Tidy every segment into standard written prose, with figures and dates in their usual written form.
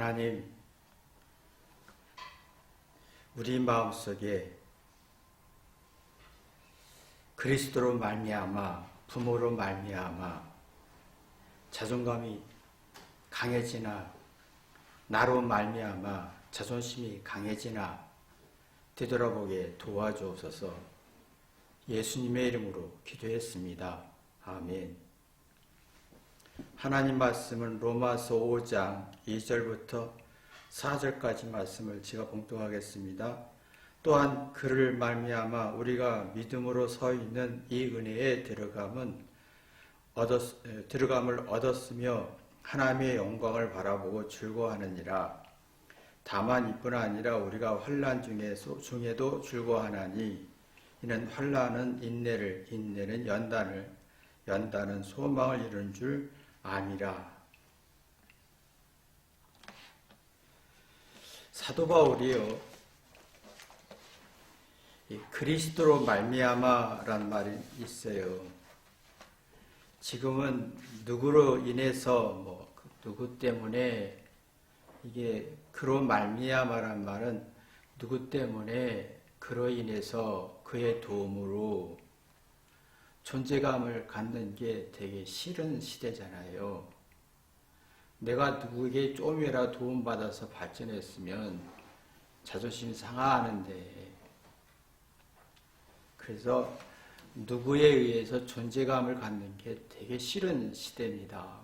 하나님, 우리 마음속에 그리스도로 말미암아, 부모로 말미암아 자존감이 강해지나, 나로 말미암아 자존심이 강해지나 되돌아보게 도와주옵소서. 예수님의 이름으로 기도했습니다. 아멘. 하나님 말씀은 로마서 5장 2절부터 4절까지 말씀을 제가 봉독하겠습니다. 또한 그를 말미암아 우리가 믿음으로 서 있는 이 은혜에 들어감을 얻었으며 하나님의 영광을 바라보고 즐거워하느니라. 다만 이뿐 아니라 우리가 환난 중에도 즐거워하나니 이는 환난은 인내를, 인내는 연단을, 연단은 소망을 이루는 줄 아니라. 사도 바울이요, 그리스도로 말미암아란 말이 있어요. 지금은 누구로 인해서 누구 때문에, 이게 그로 말미암아란 말은 누구 때문에 그로 인해서 그의 도움으로 존재감을 갖는 게 되게 싫은 시대잖아요. 내가 누구에게 좀이라도 도움받아서 발전했으면 자존심이 상하는데, 그래서 누구에 의해서 존재감을 갖는 게 되게 싫은 시대입니다.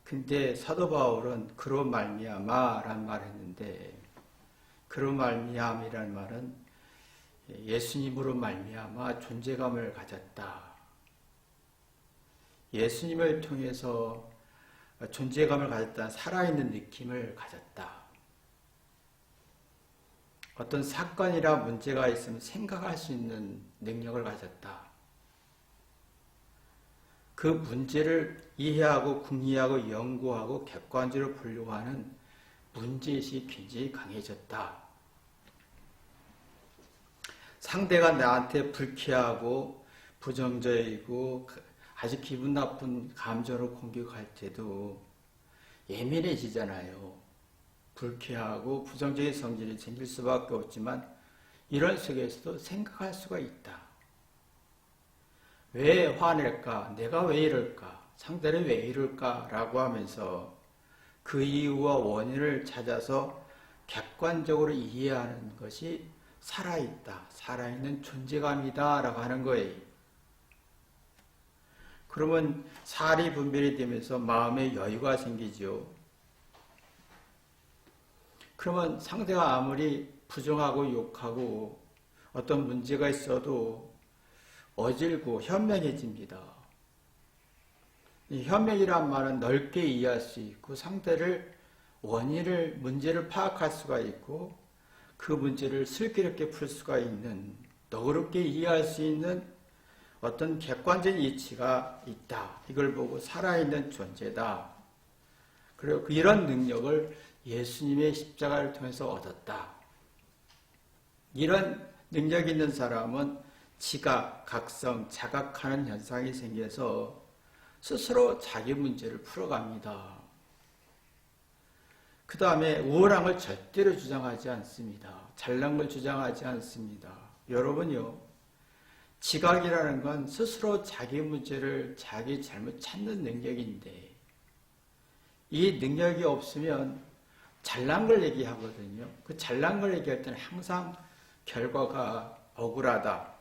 근데 사도 바울은 그로 말미암아란 말을 했는데, 그로 말미암이란 말은 예수님으로 말미암아 존재감을 가졌다. 예수님을 통해서 존재감을 가졌다. 살아있는 느낌을 가졌다. 어떤 사건이나 문제가 있으면 생각할 수 있는 능력을 가졌다. 그 문제를 이해하고 궁리하고 연구하고 객관적으로 보려고 하는 문제의식이 굉장히 강해졌다. 상대가 나한테 불쾌하고 부정적이고 아주 기분 나쁜 감정으로 공격할 때도 예민해지잖아요. 불쾌하고 부정적인 성질이 생길 수밖에 없지만 이런 속에서도 생각할 수가 있다. 왜 화낼까? 내가 왜 이럴까? 상대는 왜 이럴까? 라고 하면서 그 이유와 원인을 찾아서 객관적으로 이해하는 것이 살아있다, 살아있는 존재감이다 라고 하는 거예요. 그러면 살이 분별이 되면서 마음에 여유가 생기죠. 그러면 상대가 아무리 부정하고 욕하고 어떤 문제가 있어도 어질고 현명해집니다. 이 현명이란 말은 넓게 이해할 수 있고 상대를 원인을, 문제를 파악할 수가 있고 그 문제를 슬기롭게 풀 수가 있는, 너그럽게 이해할 수 있는 어떤 객관적인 이치가 있다. 이걸 보고 살아있는 존재다. 그리고 이런 능력을 예수님의 십자가를 통해서 얻었다. 이런 능력이 있는 사람은 지각, 각성, 자각하는 현상이 생겨서 스스로 자기 문제를 풀어갑니다. 그 다음에 우월한 걸 절대로 주장하지 않습니다. 잘난 걸 주장하지 않습니다. 여러분요, 지각이라는 건 스스로 자기 문제를, 자기 잘못 찾는 능력인데, 이 능력이 없으면 잘난 걸 얘기하거든요. 그 잘난 걸 얘기할 때는 항상 결과가 억울하다,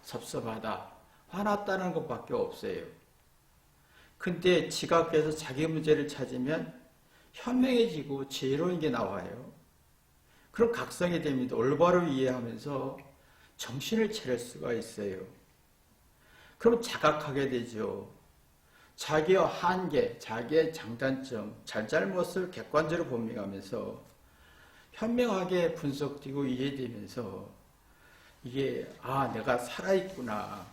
섭섭하다, 화났다는 것밖에 없어요. 근데 지각해서 자기 문제를 찾으면 현명해지고 지혜로운 게 나와요. 그럼 각성이 됩니다. 올바로 이해하면서 정신을 차릴 수가 있어요. 그럼 자각하게 되죠. 자기의 한계, 자기의 장단점, 잘잘못을 객관적으로 본명하면서 현명하게 분석되고 이해되면서 이게 내가 살아있구나.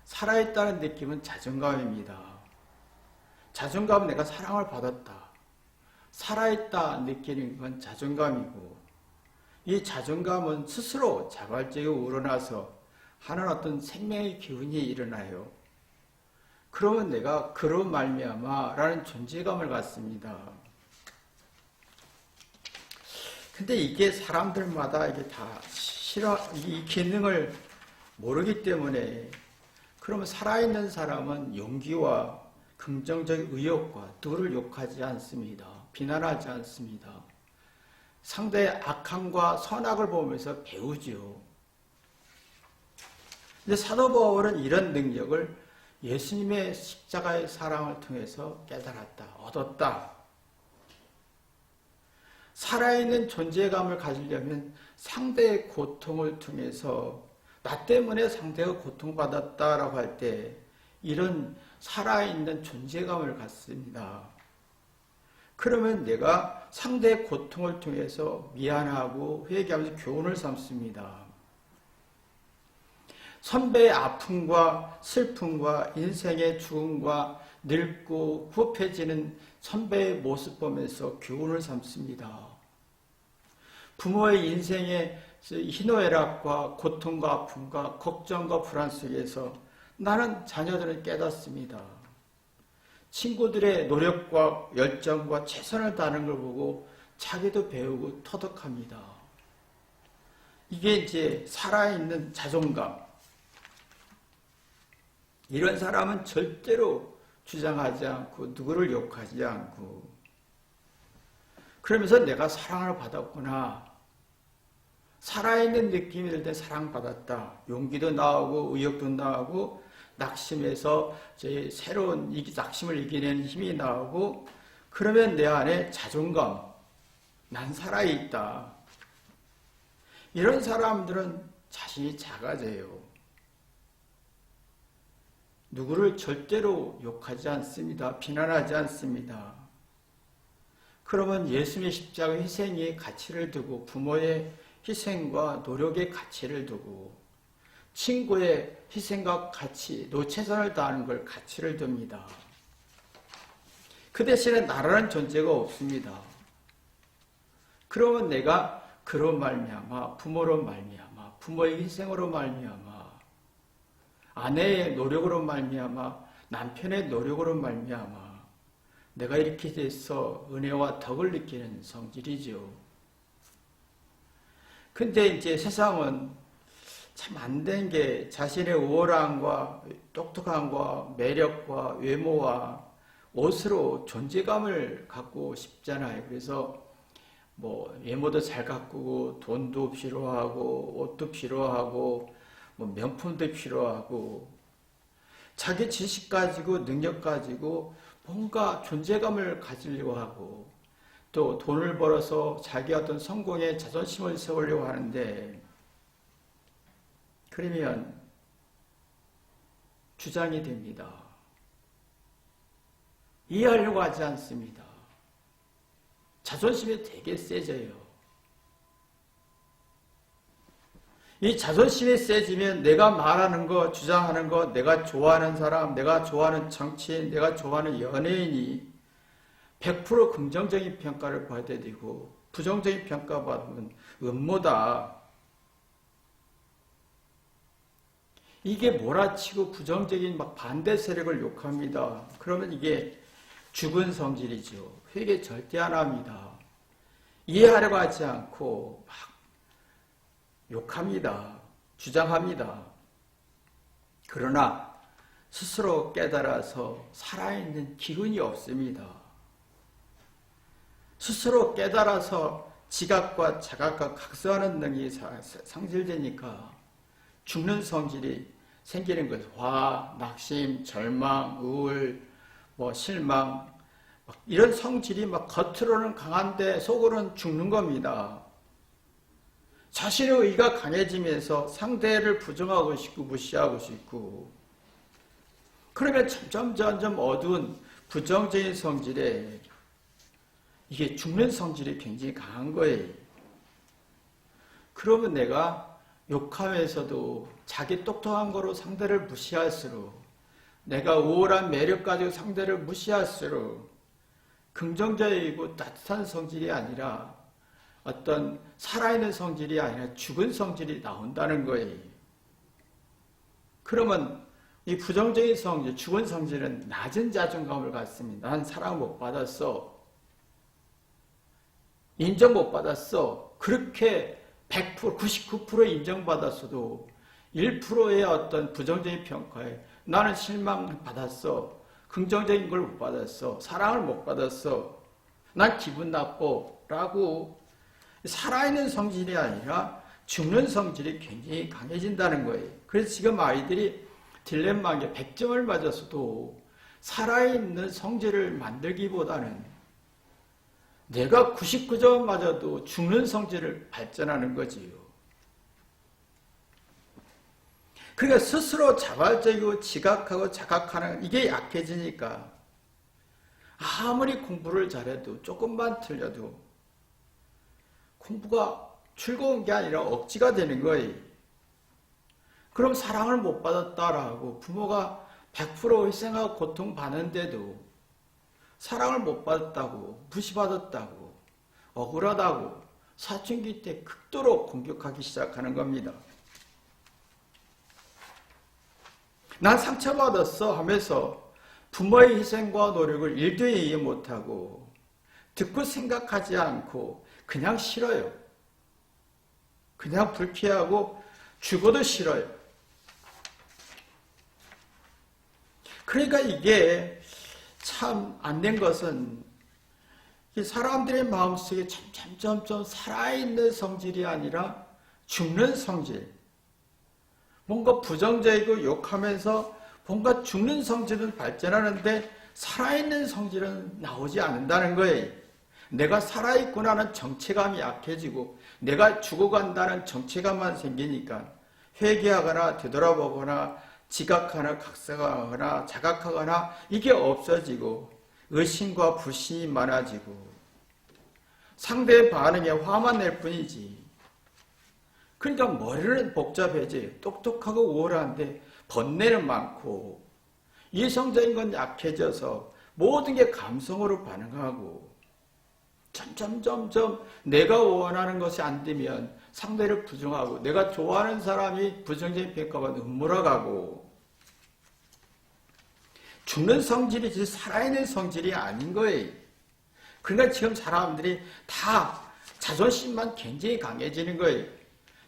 살아있다는 느낌은 자존감입니다. 자존감은 내가 사랑을 받았다. 살아있다 느끼는 건 자존감이고, 이 자존감은 스스로 자발적으로 우러나서 하는 어떤 생명의 기운이 일어나요. 그러면 내가 그로 말미암아 라는 존재감을 갖습니다. 근데 이게 사람들마다 이게 다 이 기능을 모르기 때문에, 그러면 살아있는 사람은 용기와 긍정적 의욕과 누구를 욕하지 않습니다. 비난하지 않습니다. 상대의 악함과 선악을 보면서 배우죠. 근데 사도 바울은 이런 능력을 예수님의 십자가의 사랑을 통해서 깨달았다, 얻었다. 살아있는 존재감을 가지려면 상대의 고통을 통해서, 나 때문에 상대가 고통받았다라고 할 때 이런 살아있는 존재감을 갖습니다. 그러면 내가 상대의 고통을 통해서 미안하고 회개하면서 교훈을 삼습니다. 선배의 아픔과 슬픔과 인생의 죽음과 늙고 후패지는 선배의 모습 보면서 교훈을 삼습니다. 부모의 인생의 희노애락과 고통과 아픔과 걱정과 불안 속에서 나는 자녀들을 깨닫습니다. 친구들의 노력과 열정과 최선을 다하는 걸 보고 자기도 배우고 터득합니다. 이게 이제 살아있는 자존감. 이런 사람은 절대로 주장하지 않고 누구를 욕하지 않고, 그러면서 내가 사랑을 받았구나, 살아있는 느낌이 들 때 사랑받았다, 용기도 나오고 의욕도 나오고 낙심해서 새로운 낙심을 이겨내는 힘이 나오고, 그러면 내 안에 자존감, 난 살아있다. 이런 사람들은 자신이 작아져요. 누구를 절대로 욕하지 않습니다. 비난하지 않습니다. 그러면 예수님의 십자가 희생의 가치를 두고, 부모의 희생과 노력의 가치를 두고, 친구의 희생과 가치, 최선을 다하는 걸 가치를 둡니다. 그 대신에 나라는 존재가 없습니다. 그러면 내가 그로 말미암아, 부모로 말미암아, 부모의 희생으로 말미암아, 아내의 노력으로 말미암아, 남편의 노력으로 말미암아 내가 이렇게 돼서 은혜와 덕을 느끼는 성질이죠. 근데 이제 세상은 참 안 된 게, 자신의 우월함과 똑똑함과 매력과 외모와 옷으로 존재감을 갖고 싶잖아요. 그래서 외모도 잘 가꾸고, 돈도 필요하고, 옷도 필요하고, 명품도 필요하고, 자기 지식 가지고 능력 가지고 뭔가 존재감을 가지려고 하고, 또 돈을 벌어서 자기 어떤 성공에 자존심을 세우려고 하는데, 그러면 주장이 됩니다. 이해하려고 하지 않습니다. 자존심이 되게 세져요. 이 자존심이 세지면 내가 말하는 거, 주장하는 거, 내가 좋아하는 사람, 내가 좋아하는 정치인, 내가 좋아하는 연예인이 100% 긍정적인 평가를 받아야 되고, 부정적인 평가받으면 음모다. 이게 몰아치고 부정적인 반대 세력을 욕합니다. 그러면 이게 죽은 성질이죠. 회개 절대 안 합니다. 이해하려고 하지 않고 막 욕합니다. 주장합니다. 그러나 스스로 깨달아서 살아있는 기운이 없습니다. 스스로 깨달아서 지각과 자각과 각성하는 능력이 상실되니까 죽는 성질이 생기는 거죠. 화, 낙심, 절망, 우울, 실망, 이런 성질이 겉으로는 강한데 속으로는 죽는 겁니다. 자신의 의가 강해지면서 상대를 부정하고 싶고 무시하고 싶고, 그러면 점점 어두운 부정적인 성질에 이게 죽는 성질이 굉장히 강한 거예요. 그러면 내가 욕하면서도 자기 똑똑한 거로 상대를 무시할수록, 내가 우월한 매력 가지고 상대를 무시할수록 긍정적이고 따뜻한 성질이 아니라 어떤 살아있는 성질이 아니라 죽은 성질이 나온다는 거예요. 그러면 이 부정적인 성질, 죽은 성질은 낮은 자존감을 갖습니다. 난 사랑 못 받았어. 인정 못 받았어. 그렇게 100%, 99% 인정받았어도 1%의 어떤 부정적인 평가에 나는 실망을 받았어. 긍정적인 걸 못 받았어. 사랑을 못 받았어. 난 기분 나빠. 라고 살아있는 성질이 아니라 죽는 성질이 굉장히 강해진다는 거예요. 그래서 지금 아이들이 딜레마인 게 100점을 맞았어도 살아있는 성질을 만들기보다는 내가 99점 맞아도 죽는 성질을 발전하는 거지요. 그러니까 스스로 자발적이고 지각하고 자각하는 이게 약해지니까 아무리 공부를 잘해도 조금만 틀려도 공부가 즐거운 게 아니라 억지가 되는 거예요. 그럼 사랑을 못 받았다라고 부모가 100% 희생하고 고통받는데도 사랑을 못 받았다고 무시받았다고 억울하다고 사춘기 때 극도로 공격하기 시작하는 겁니다. 난 상처받았어 하면서 부모의 희생과 노력을 일도 이해 못하고 듣고 생각하지 않고 그냥 싫어요. 그냥 불쾌하고 죽어도 싫어요. 그러니까 이게 참 안 된 것은 사람들의 마음속에 점점 살아있는 성질이 아니라 죽는 성질, 뭔가 부정적이고 욕하면서 뭔가 죽는 성질은 발전하는데 살아있는 성질은 나오지 않는다는 거예요. 내가 살아있구나는 정체감이 약해지고 내가 죽어간다는 정체감만 생기니까 회개하거나 되돌아보거나 지각하거나 각성하거나 자각하거나 이게 없어지고 의심과 불신이 많아지고 상대의 반응에 화만 낼 뿐이지. 그러니까 머리는 복잡해지 똑똑하고 우월한데 번뇌는 많고 이성적인 건 약해져서 모든 게 감성으로 반응하고 점점 내가 원하는 것이 안 되면 상대를 부정하고 내가 좋아하는 사람이 부정적인 평가받는 음모라가고 죽는 성질이지 살아있는 성질이 아닌 거예요. 그러니까 지금 사람들이 다 자존심만 굉장히 강해지는 거예요.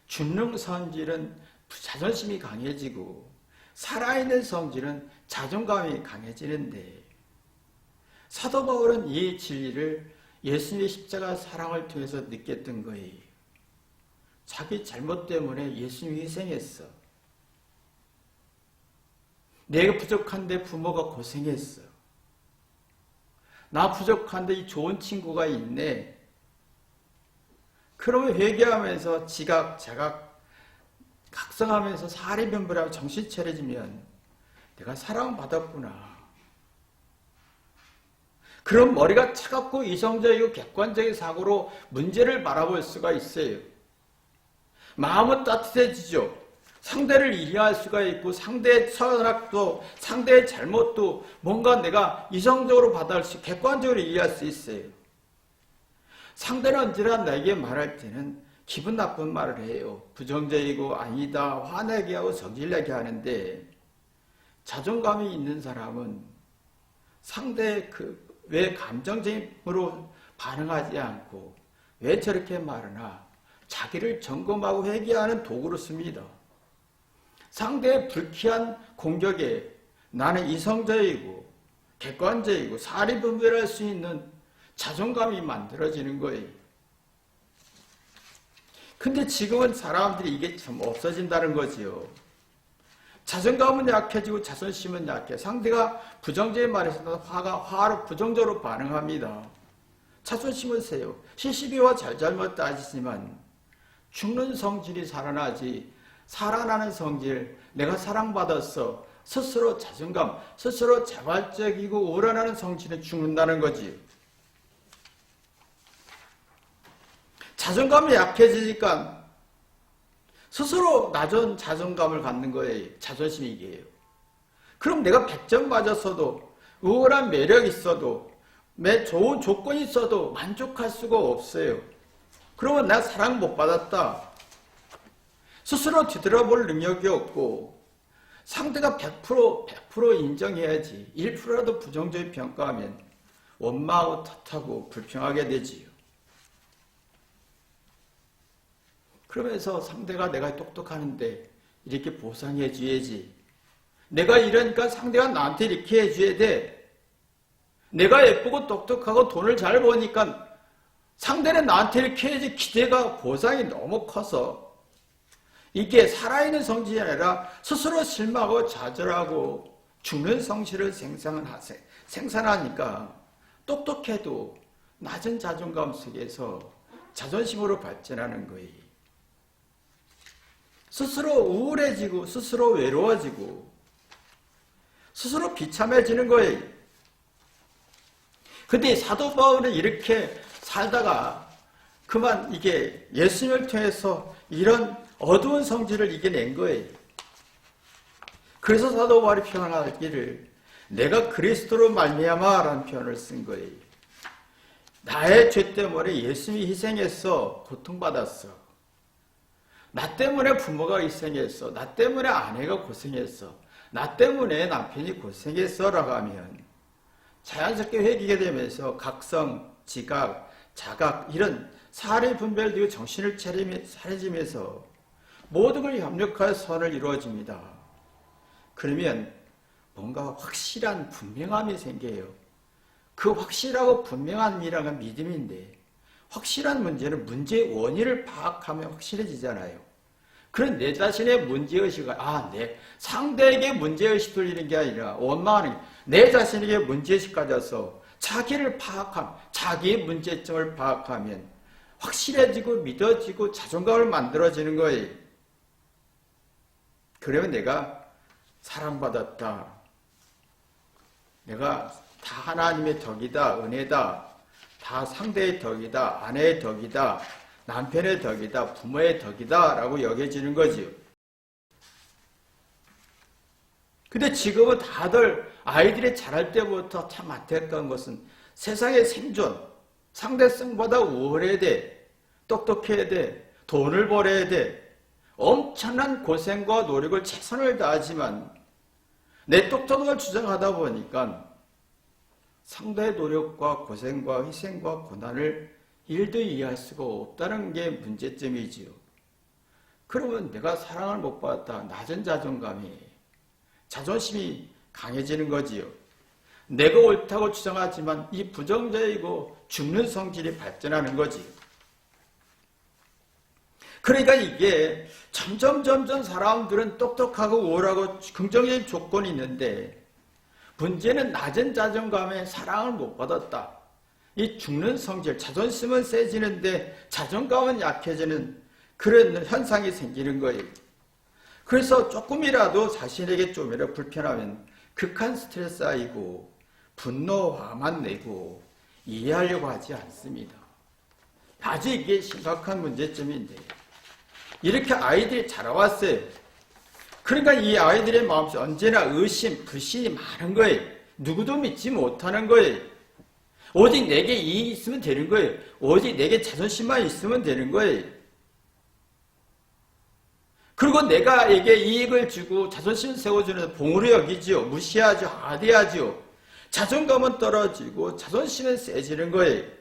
죽는 성질은 자존심이 강해지고 살아있는 성질은 자존감이 강해지는데 사도 바울은 이 진리를 예수님의 십자가 사랑을 통해서 느꼈던 거예요. 자기 잘못 때문에 예수님이 희생했어. 내가 부족한데 부모가 고생했어. 나 부족한데 이 좋은 친구가 있네. 그러면 회개하면서 지각, 자각, 각성하면서 사리변별하고 정신 차려지면 내가 사랑받았구나. 그럼 머리가 차갑고 이성적이고 객관적인 사고로 문제를 바라볼 수가 있어요. 마음은 따뜻해지죠. 상대를 이해할 수가 있고 상대의 철학도 상대의 잘못도 뭔가 내가 이성적으로 받아들일 수 객관적으로 이해할 수 있어요. 상대는 언제나 나에게 말할 때는 기분 나쁜 말을 해요. 부정적이고 아니다 화내게 하고 성질내게 하는데 자존감이 있는 사람은 상대의 왜 감정적으로 반응하지 않고 왜 저렇게 말하나 자기를 점검하고 회개하는 도구로 씁니다. 상대의 불쾌한 공격에 나는 이성적이고 객관적이고 사리분별할 수 있는 자존감이 만들어지는 거예요. 근데 지금은 사람들이 이게 참 없어진다는 거지요. 자존감은 약해지고 자존심은 약해. 상대가 부정적인 말을 했을 때 화로 부정적으로 반응합니다. 자존심을 세요. 시시비와 잘잘못 따지지만 죽는 성질이 살아나지 살아나는 성질, 내가 사랑받았어. 스스로 자존감, 스스로 자발적이고 우러나는 성질은 죽는다는 거지. 자존감이 약해지니까 스스로 낮은 자존감을 갖는 거예요. 자존심이 이게요. 그럼 내가 100점 맞았어도 우월한 매력이 있어도 좋은 조건이 있어도 만족할 수가 없어요. 그러면 내가 사랑 못 받았다. 스스로 뒤돌아볼 능력이 없고 상대가 100% 인정해야지. 1%라도 부정적인 평가하면 원망하고 탓하고 불평하게 되지요. 그러면서 상대가 내가 똑똑하는데 이렇게 보상해 줘야지. 내가 이러니까 상대가 나한테 이렇게 해줘야 돼. 내가 예쁘고 똑똑하고 돈을 잘 버니까 상대는 나한테 이렇게 해야지. 기대가 보상이 너무 커서 이게 살아있는 성질이 아니라 스스로 실망하고 좌절하고 죽는 성질을 생산하니까 똑똑해도 낮은 자존감 속에서 자존심으로 발전하는 거예요. 스스로 우울해지고 스스로 외로워지고 스스로 비참해지는 거예요. 근데 사도 바울은 이렇게 살다가 그만 이게 예수님을 통해서 이런 어두운 성질을 이겨낸 거예요. 그래서 사도 바울이 표현하기를 내가 그리스도로 말미암아라는 표현을 쓴 거예요. 나의 죄 때문에 예수님이 희생해서 고통받았어. 나 때문에 부모가 희생했어. 나 때문에 아내가 고생했어. 나 때문에 남편이 고생했어 라고 하면 자연스럽게 회귀게 되면서 각성, 지각, 자각 이런 사례 분별되고 정신을 차려지면서 모든 걸 협력하여 선을 이루어집니다. 그러면 뭔가 확실한 분명함이 생겨요. 그 확실하고 분명함이라는 건 믿음인데 확실한 문제는 문제의 원인을 파악하면 확실해지잖아요. 그런 내 자신의 문제의식을 내 상대에게 문제의식 돌리는 게 아니라 원망하는 내 자신에게 문제의식 가져서 자기를 파악하면 자기의 문제점을 파악하면 확실해지고 믿어지고 자존감을 만들어지는 거예요. 그러면 내가 사랑받았다. 내가 다 하나님의 덕이다. 은혜다. 다 상대의 덕이다. 아내의 덕이다. 남편의 덕이다. 부모의 덕이다. 라고 여겨지는 거지요. 근데 지금은 다들 아이들이 자랄 때부터 참 안타까운 것은 세상의 생존, 상대성보다 우월해야 돼. 똑똑해야 돼. 돈을 벌어야 돼. 엄청난 고생과 노력을 최선을 다하지만 내 똑똑함을 주장하다 보니까 상대의 노력과 고생과 희생과 고난을 일도 이해할 수가 없다는 게 문제점이지요. 그러면 내가 사랑을 못 받았다. 낮은 자존심이 강해지는 거지요. 내가 옳다고 주장하지만 이 부정적이고 죽는 성질이 발전하는 거지요. 그러니까 이게 점점 사람들은 똑똑하고 우월하고 긍정적인 조건이 있는데 문제는 낮은 자존감에 사랑을 못 받았다. 이 죽는 성질, 자존심은 세지는데 자존감은 약해지는 그런 현상이 생기는 거예요. 그래서 조금이라도 자신에게 좀이라도 불편하면 극한 스트레스 쌓이고 분노, 화만 내고 이해하려고 하지 않습니다. 아주 이게 심각한 문제점인데 이렇게 아이들이 자라왔어요. 그러니까 이 아이들의 마음속에 언제나 의심, 불신이 많은 거예요. 누구도 믿지 못하는 거예요. 오직 내게 이익이 있으면 되는 거예요. 오직 내게 자존심만 있으면 되는 거예요. 그리고 내가에게 이익을 주고 자존심을 세워주는 봉으로 여기지요. 무시하죠. 하대하죠. 자존감은 떨어지고 자존심은 세지는 거예요.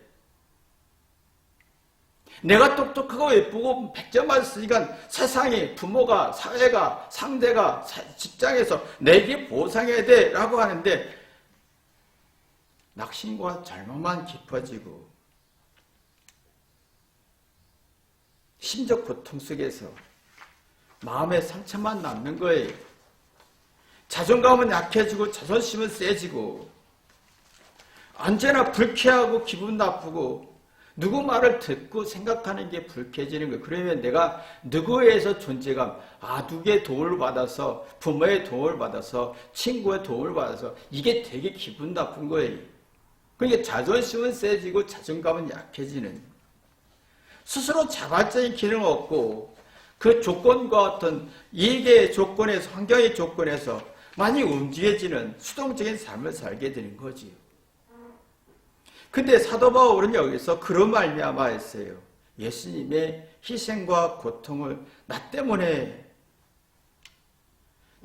내가 똑똑하고 예쁘고 100점 맞았으니까 세상이, 부모가, 사회가, 상대가, 직장에서 내게 보상해야 돼 라고 하는데 낙심과 절망만 깊어지고 심적 고통 속에서 마음의 상처만 남는 거예요. 자존감은 약해지고 자존심은 세지고 언제나 불쾌하고 기분 나쁘고 누구 말을 듣고 생각하는 게 불쾌해지는 거예요. 그러면 내가 누구에서 존재감, 누구의 도움을 받아서, 부모의 도움을 받아서, 친구의 도움을 받아서 이게 되게 기분 나쁜 거예요. 그러니까 자존심은 세지고 자존감은 약해지는, 스스로 자발적인 기능을 얻고 그 조건과 어떤 이익의 조건에서, 환경의 조건에서 많이 움직여지는 수동적인 삶을 살게 되는 거지요. 근데 사도 바울은 여기서 그런 말미암아 했어요. 예수님의 희생과 고통을 나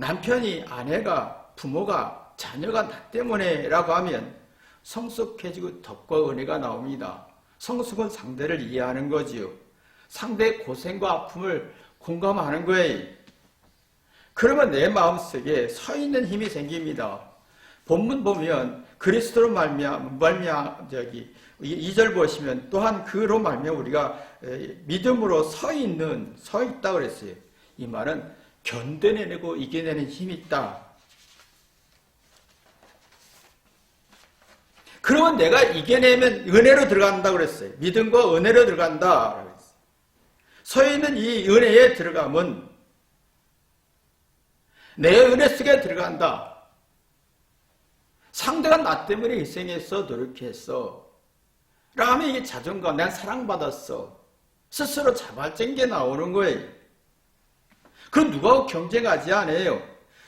남편이, 아내가, 부모가, 자녀가 나 때문에라고 하면 성숙해지고 덕과 은혜가 나옵니다. 성숙은 상대를 이해하는 거지요. 상대의 고생과 아픔을 공감하는 거예요. 그러면 내 마음속에 서 있는 힘이 생깁니다. 본문 보면 그리스도로 말미암아 2절 보시면 또한 그로 말미암아 우리가 믿음으로 서 있다 그랬어요. 이 말은 견뎌내고 이겨내는 힘이 있다. 그러면 내가 이겨내면 은혜로 들어간다 그랬어요. 믿음과 은혜로 들어간다. 서 있는 이 은혜에 들어가면 내 은혜 속에 들어간다. 상대가 나 때문에 희생했어, 노력했어. 라면 이게 자존감, 난 사랑받았어. 스스로 자발적인 게 나오는 거예요. 그건 누구하고 경쟁하지 않아요.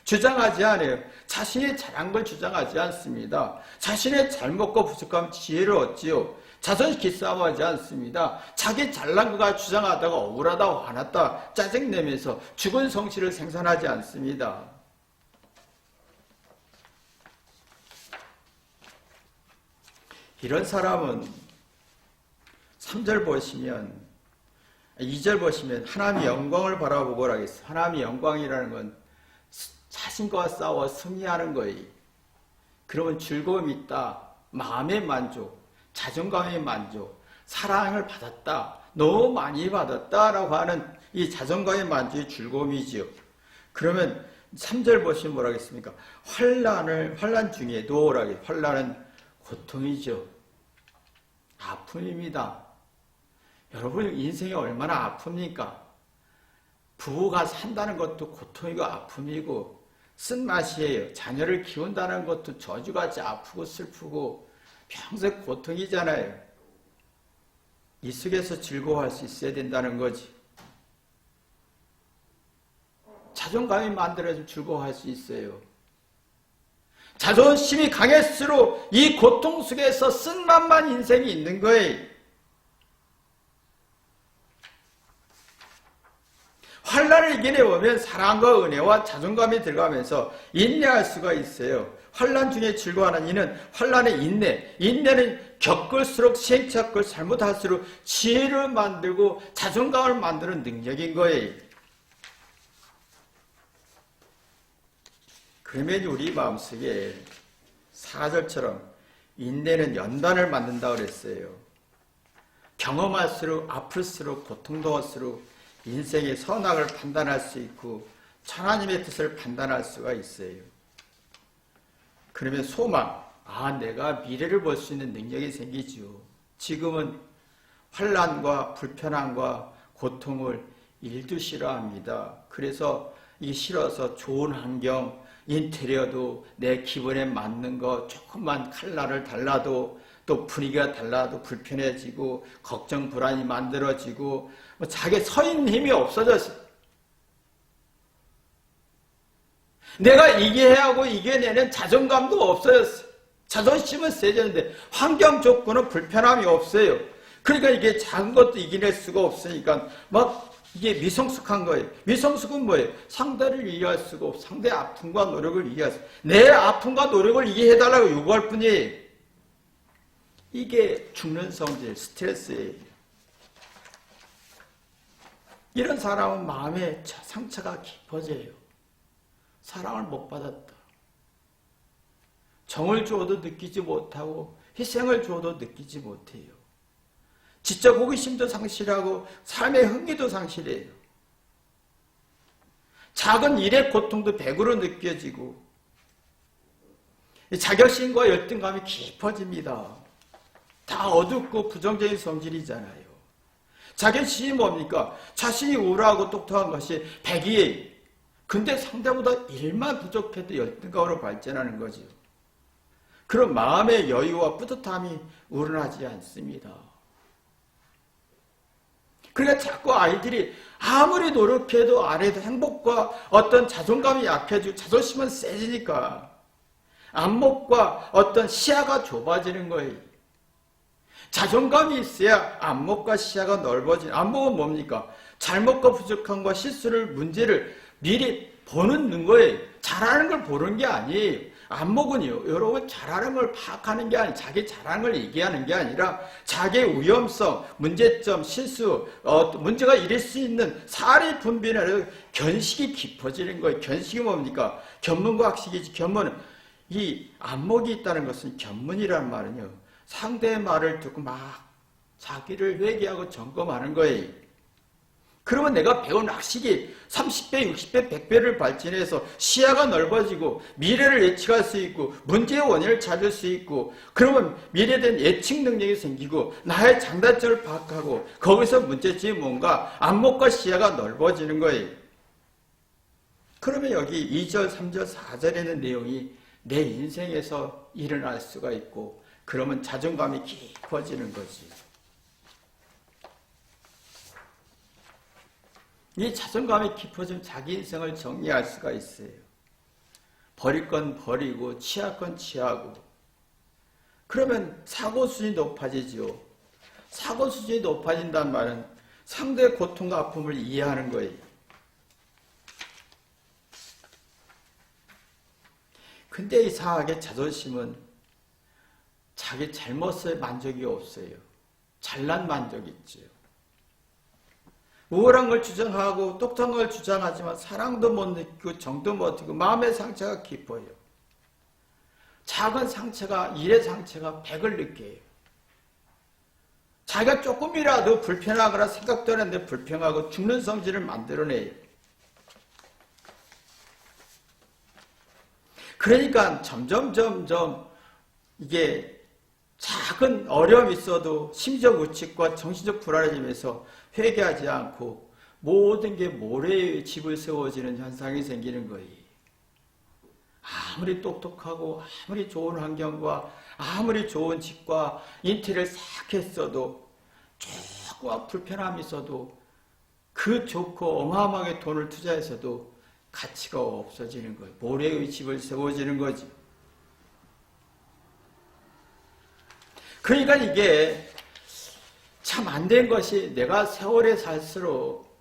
주장하지 않아요. 자신이 잘한 걸 주장하지 않습니다. 자신의 잘못과 부족함 지혜를 얻지요. 자존심 기싸움하지 않습니다. 자기 잘난 거가 주장하다가 억울하다 화났다 짜증내면서 죽은 성실을 생산하지 않습니다. 이런 사람은 3절 보시면 2절 보시면 하나님의 영광을 바라보고라 하겠어요. 하나님의 영광이라는 건 자신과 싸워 승리하는 거예요. 그러면 즐거움이 있다. 마음의 만족, 자존감의 만족, 사랑을 받았다. 너무 많이 받았다라고 하는 이 자존감의 만족이 즐거움이지요. 그러면 3절 보시면 뭐라 하겠습니까? 환난 중에도 환난은 고통이죠. 아픔입니다. 여러분 인생이 얼마나 아픕니까? 부부가 산다는 것도 고통이고 아픔이고 쓴맛이에요. 자녀를 키운다는 것도 저주같이 아프고 슬프고 평생 고통이잖아요. 이 속에서 즐거워할 수 있어야 된다는 거지. 자존감이 만들어서 즐거워할 수 있어요. 자존심이 강할수록 이 고통 속에서 쓴맛만 인생이 있는 거예요. 환난을 이겨내보면 사랑과 은혜와 자존감이 들어가면서 인내할 수가 있어요. 환난 중에 즐거워하는 이는 환난의 인내. 인내는 겪을수록 시행착오를 잘못할수록 지혜를 만들고 자존감을 만드는 능력인 거예요. 그러면 우리 마음속에 4절처럼 인내는 연단을 만든다고 그랬어요. 경험할수록 아플수록 고통도 할수록 인생의 선악을 판단할 수 있고 하나님의 뜻을 판단할 수가 있어요. 그러면 소망, 내가 미래를 볼 수 있는 능력이 생기죠. 지금은 환난과 불편함과 고통을 일도 싫어합니다. 그래서 이게 싫어서 좋은 환경, 인테리어도 내 기분에 맞는 거 조금만 컬러를 달라도 또 분위기가 달라도 불편해지고 걱정 불안이 만들어지고 자기 서 있는 힘이 없어졌어요. 내가 이겨야 하고 이겨내는 자존감도 없어졌어요. 자존심은 세졌는데 환경 조건은 불편함이 없어요. 그러니까 이게 작은 것도 이겨낼 수가 없으니까 이게 미성숙한 거예요. 미성숙은 뭐예요? 상대를 이해할 수가 없어. 상대의 아픔과 노력을 이해할 수 없어. 내 아픔과 노력을 이해해달라고 요구할 뿐이에요. 이게 죽는 성질, 스트레스예요. 이런 사람은 마음에 상처가 깊어져요. 사랑을 못 받았다. 정을 주어도 느끼지 못하고 희생을 주어도 느끼지 못해요. 지적 호기심도 상실하고 삶의 흥미도 상실해요. 작은 일의 고통도 배구로 느껴지고 자격심과 열등감이 깊어집니다. 다 어둡고 부정적인 성질이잖아요. 자격심이 뭡니까? 자신이 우월하고 똑똑한 것이 백이에요. 근데 상대보다 일만 부족해도 열등감으로 발전하는 거죠. 그런 마음의 여유와 뿌듯함이 우러나지 않습니다. 그러니까 자꾸 아이들이 아무리 노력해도 안 해도 행복과 어떤 자존감이 약해지고 자존심은 세지니까 안목과 어떤 시야가 좁아지는 거예요. 자존감이 있어야 안목과 시야가 넓어지는. 안목은 뭡니까? 잘못과 부족함과 실수를 문제를 미리 보는 거예요. 잘하는 걸 보는 게 아니에요. 안목은요, 여러분 잘하는 걸 파악하는 게 아니라 자기 잘하는 걸 얘기하는 게 아니라 자기의 위험성, 문제점, 실수, 문제가 일을 수 있는 사례 분별에 견식이 깊어지는 거예요. 견식이 뭡니까? 견문과 학식이지. 견문은 이 안목이 있다는 것은 견문이라는 말은요, 상대의 말을 듣고 막 자기를 회개하고 점검하는 거예요. 그러면 내가 배운 학식이 30배, 60배, 100배를 발전해서 시야가 넓어지고 미래를 예측할 수 있고 문제의 원인을 찾을 수 있고 그러면 미래에 대한 예측 능력이 생기고 나의 장단점을 파악하고 거기서 문제점이 뭔가 안목과 시야가 넓어지는 거예요. 그러면 여기 2절, 3절, 4절에 있는 내용이 내 인생에서 일어날 수가 있고 그러면 자존감이 깊어지는 거지. 이 자존감이 깊어지면 자기 인생을 정리할 수가 있어요. 버릴 건 버리고 취할 건 취하고 그러면 사고 수준이 높아지죠. 사고 수준이 높아진다는 말은 상대의 고통과 아픔을 이해하는 거예요. 근데 이상하게 자존심은 자기 잘못에 만족이 없어요. 잘난 만족이 있죠. 우월한 걸 주장하고 똑똑한 걸 주장하지만 사랑도 못 느끼고 정도 못 느끼고 마음의 상처가 깊어요. 작은 상처가 일의 상처가 100을 느껴요. 자기가 조금이라도 불편하거나 생각도 안 했는데 불평하고 죽는 성질을 만들어내요. 그러니까 점점 이게 작은 어려움이 있어도 심리적 우측과 정신적 불안해지면서 회개하지 않고 모든 게 모래의 집을 세워지는 현상이 생기는 거예요. 아무리 똑똑하고 아무리 좋은 환경과 아무리 좋은 집과 인테리어를 싹 했어도 조금 불편함이 있어도 그 좋고 어마어마하게 돈을 투자해서도 가치가 없어지는 거예요. 모래의 집을 세워지는 거지. 그러니까 이게 참 안 된 것이 내가 세월에 살수록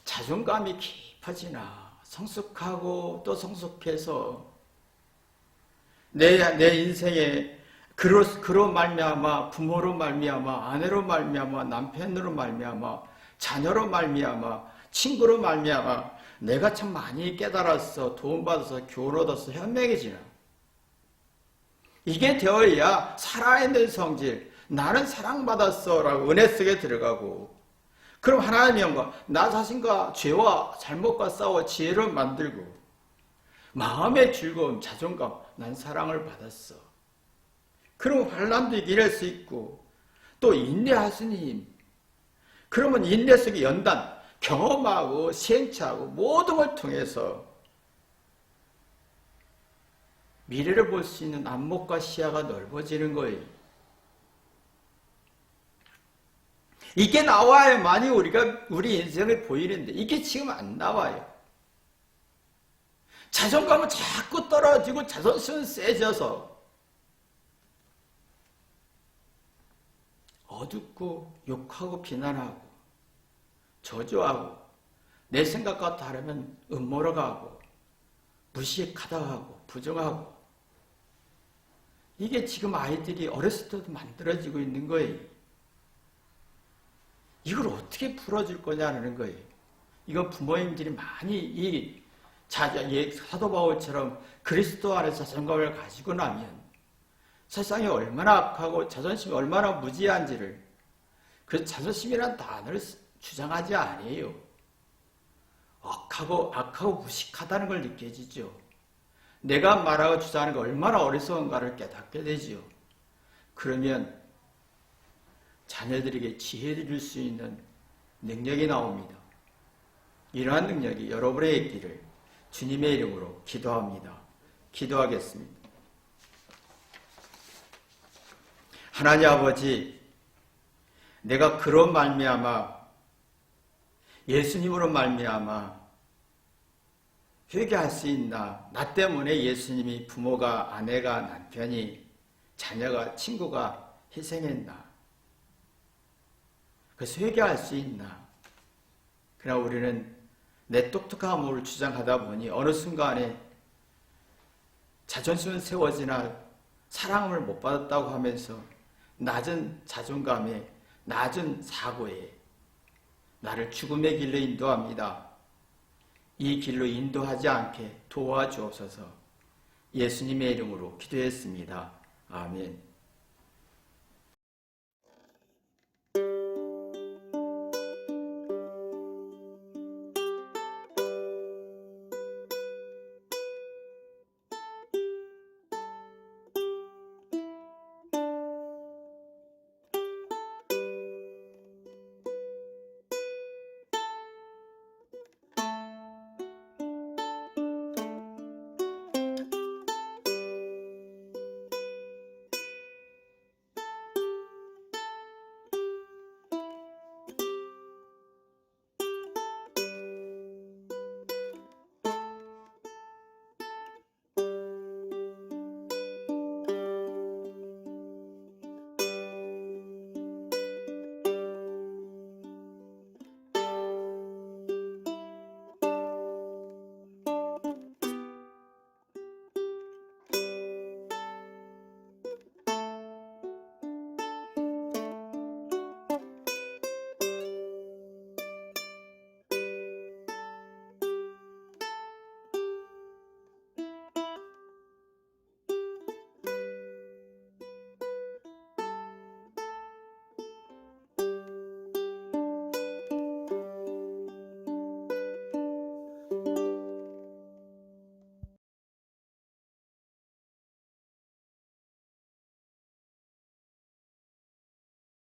자존감이 깊어지나 성숙하고 또 성숙해서 내 인생에 그로 말미암아 부모로 말미암아 아내로 말미암아 남편으로 말미암아 자녀로 말미암아 친구로 말미암아 내가 참 많이 깨달았어 도움받아서 교훈 얻어서 현명해지나 이게 되어야 살아있는 성질 나는 사랑받았어 라고 은혜 속에 들어가고 그럼 하나님의 영광 나 자신과 죄와 잘못과 싸워 지혜를 만들고 마음의 즐거움 자존감 난 사랑을 받았어 그럼 환난도 이겨낼 수 있고 또 인내하시는 힘 그러면 인내 속에 연단 경험하고 시행착오 모든 걸 통해서 미래를 볼 수 있는 안목과 시야가 넓어지는 거예요. 이게 나와야만이 우리 인생을 보이는데 이게 지금 안 나와요. 자존감은 자꾸 떨어지고 자존심은 세져서 어둡고 욕하고 비난하고 저주하고 내 생각과 다르면 음모로 가고 무식하다 하고 부정하고 이게 지금 아이들이 어렸을 때도 만들어지고 있는 거예요. 이걸 어떻게 풀어줄 거냐는 거예요. 이건 부모님들이 많이 사도 바울처럼 그리스도 안에서 자존감을 가지고 나면 세상이 얼마나 악하고 자존심이 얼마나 무지한지를 그래서 자존심이란 단어를 주장하지 않아요. 악하고 무식하다는 걸 느껴지죠. 내가 말하고 주장하는 게 얼마나 어리석은가를 깨닫게 되죠. 그러면 자녀들에게 지혜를 줄 수 있는 능력이 나옵니다. 이러한 능력이 여러분의 있기를 주님의 이름으로 기도합니다. 기도하겠습니다. 하나님 아버지, 내가 그런 말미암아 예수님으로 말미암아 회개할 수 있나? 나 때문에 예수님이 부모가 아내가 남편이 자녀가 친구가 희생했나? 그래서 회개할 수 있나? 그러나 우리는 내 똑똑함을 주장하다 보니 어느 순간에 자존심은 세워지나 사랑을 못 받았다고 하면서 낮은 자존감에 낮은 사고에 나를 죽음의 길로 인도합니다. 이 길로 인도하지 않게 도와주옵소서. 예수님의 이름으로 기도했습니다. 아멘.